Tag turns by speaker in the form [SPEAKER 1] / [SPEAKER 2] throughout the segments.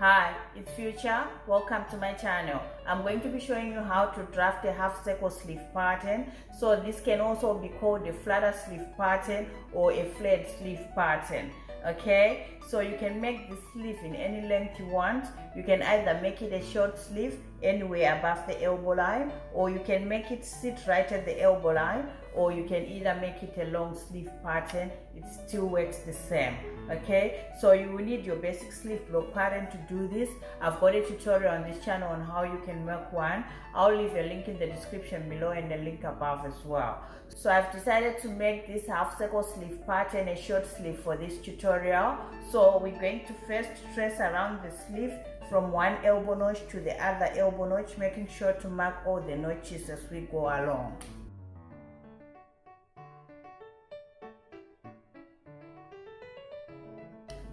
[SPEAKER 1] Hi, it's Future. Welcome to my channel. I'm going to be showing you how to draft a half circle sleeve pattern. So this can also be called a flutter sleeve pattern or a flared sleeve pattern. Okay, so you can make the sleeve in any length you want. You can either make it a short sleeve anywhere above the elbow line, or you can make it sit right at the elbow line, or you can either make it a long sleeve pattern. It still works the same. Okay, so you will need your basic sleeve block pattern to do this. I've got a tutorial on this channel on how you can make one. I'll leave a link in the description below and a link above as well. So I've decided to make this half circle sleeve pattern a short sleeve for this tutorial. So we're going to first trace around the sleeve from one elbow notch to the other elbow notch, making sure to mark all the notches as we go along.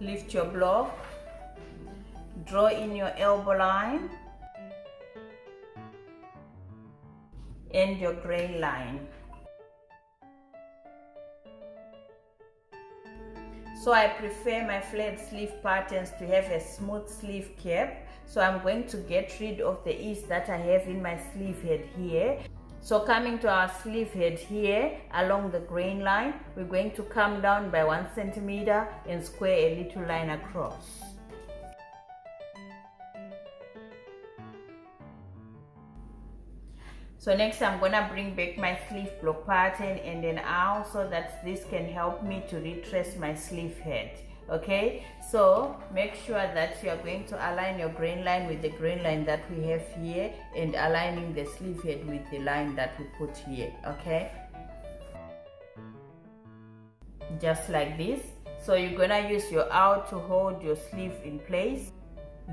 [SPEAKER 1] Lift your block, draw in your elbow line and your grain line. So I prefer my flared sleeve patterns to have a smooth sleeve cap. So I'm going to get rid of the ease that I have in my sleeve head here. So coming to our sleeve head here along the grain line, we're going to come down by 1 centimeter and square a little line across. So next I'm gonna bring back my sleeve block pattern and then out so that this can help me to retrace my sleeve head. Okay, so make sure that you are going to align your grain line with the grain line that we have here and aligning the sleeve head with the line that we put here. Okay, just like this. So you're gonna use your out to hold your sleeve in place.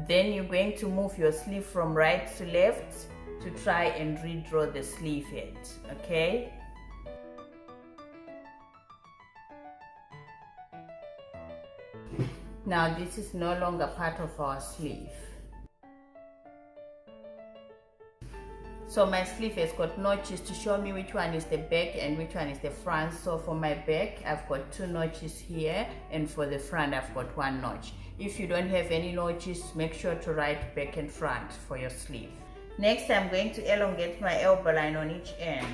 [SPEAKER 1] Then you're going to move your sleeve from right to left to try and redraw the sleeve head. Okay, now this is no longer part of our sleeve. So my sleeve has got notches to show me which one is the back and which one is the front. So for my back I've got 2 notches here, and for the front I've got 1 notch. If you don't have any notches, make sure to write back and front for your sleeve. Next I'm going to elongate my elbow line on each end.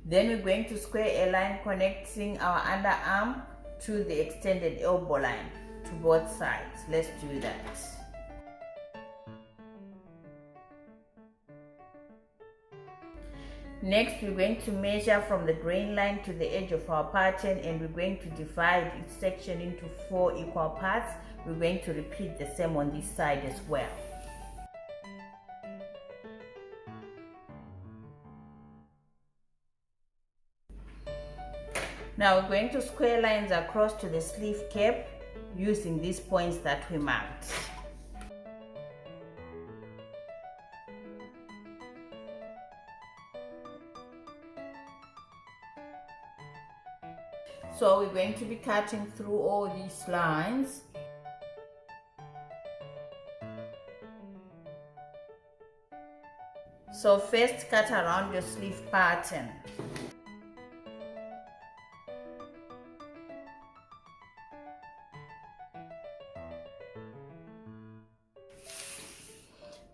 [SPEAKER 1] Then we're going to square a line connecting our underarm to the extended elbow line to both sides. Let's do that. Next we're going to measure from the grain line to the edge of our pattern, and we're going to divide each section into 4 equal parts. We're going to repeat the same on this side as well. Now we're going to square lines across to the sleeve cap using these points that we marked. So we're going to be cutting through all these lines. So first cut around your sleeve pattern.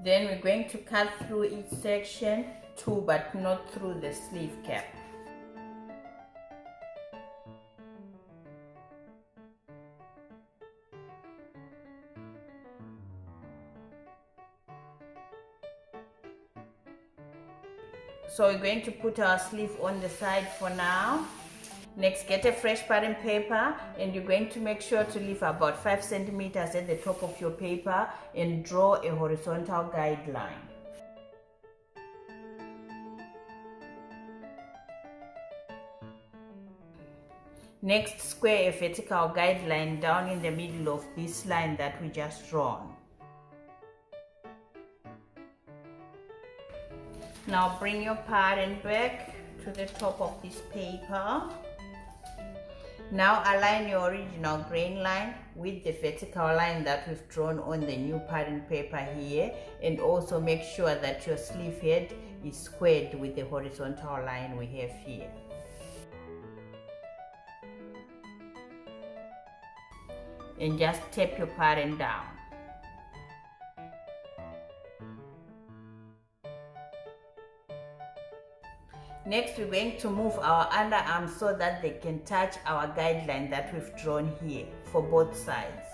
[SPEAKER 1] Then we're going to cut through each section too, but not through the sleeve cap. So we're going to put our sleeve on the side for now. Next, get a fresh pattern paper, and you're going to make sure to leave about 5 centimeters at the top of your paper and draw a horizontal guideline. Next, square a vertical guideline down in the middle of this line that we just drawn. Now bring your pattern back to the top of this paper. Now align your original grain line with the vertical line that we've drawn on the new pattern paper here, and also make sure that your sleeve head is squared with the horizontal line we have here. and just tape your pattern down. Next, we're going to move our underarms so that they can touch our guideline that we've drawn here for both sides.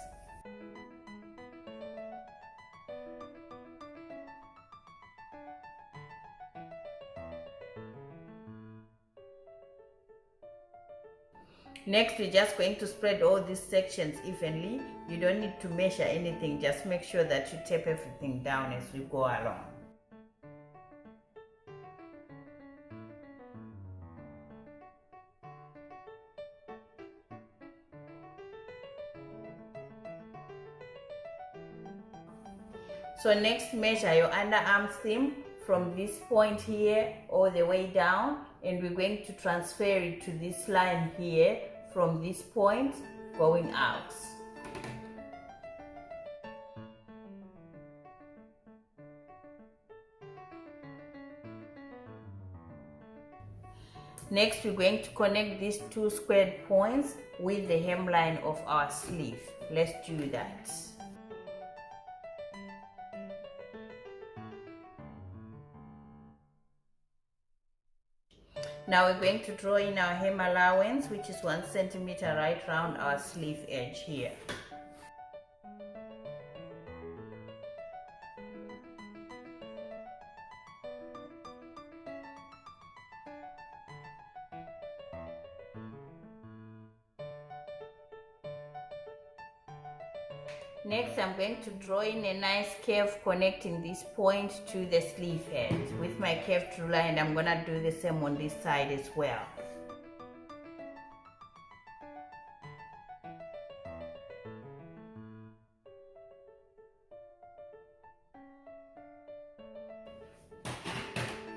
[SPEAKER 1] Next, we're just going to spread all these sections evenly. You don't need to measure anything, just make sure that you tape everything down as we go along. So next, measure your underarm seam from this point here all the way down, and we're going to transfer it to this line here from this point going out. Next, we're going to connect these two squared points with the hemline of our sleeve. Let's do that. Now we're going to draw in our hem allowance, which is 1 centimeter right round our sleeve edge here. Next, I'm going to draw in a nice curve connecting this point to the sleeve edge with my curved ruler, and I'm gonna do the same on this side as well.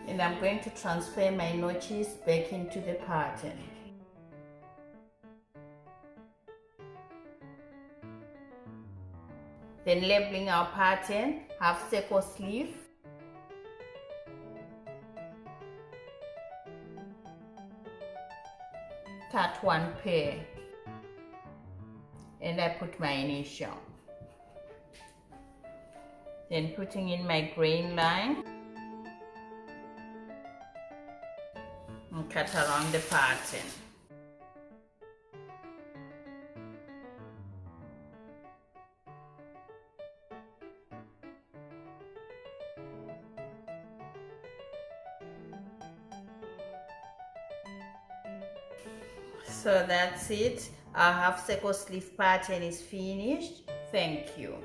[SPEAKER 1] And I'm going to transfer my notches back into the pattern. Then labeling our pattern, half circle sleeve, cut one pair, and I put my initial. Then putting in my grain line and cut around the pattern. So that's it. Our half circle sleeve pattern is finished. Thank you.